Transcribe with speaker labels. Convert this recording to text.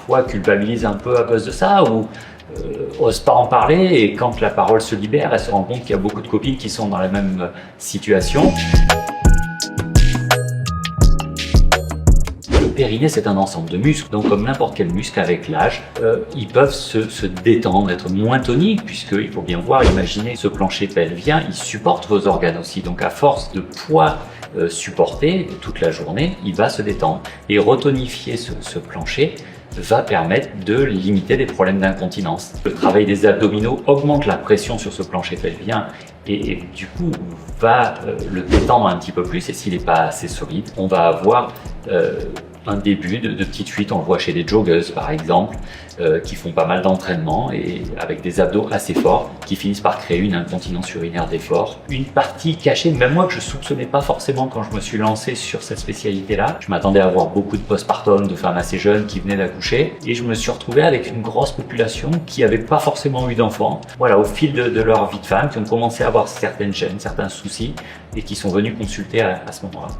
Speaker 1: parfois culpabilisent un peu à cause de ça ou osent pas en parler, et quand la parole se libère, elles se rendent compte qu'il y a beaucoup de copines qui sont dans la même situation. Le périnée, c'est un ensemble de muscles, donc comme n'importe quel muscle, avec l'âge, ils peuvent se détendre, être moins toniques, puisqu'il faut bien voir, imaginez ce plancher pelvien, il supporte vos organes aussi, donc à force de poids supporté toute la journée, il va se détendre. Et retonifier ce plancher va permettre de limiter des problèmes d'incontinence. Le travail des abdominaux augmente la pression sur ce plancher pelvien et du coup va le détendre un petit peu plus, et s'il n'est pas assez solide, on va avoir un début de petites fuites. On le voit chez des joggeuses par exemple, qui font pas mal d'entraînement et avec des abdos assez forts, qui finissent par créer une incontinence urinaire d'effort. Une partie cachée, même moi que je soupçonnais pas forcément quand je me suis lancé sur cette spécialité-là. Je m'attendais à avoir beaucoup de postpartum, de femmes assez jeunes qui venaient d'accoucher, et je me suis retrouvé avec une grosse population qui n'avait pas forcément eu d'enfants. Voilà, au fil de leur vie de femme, qui ont commencé à avoir certaines gênes, certains soucis, et qui sont venus consulter à ce moment-là.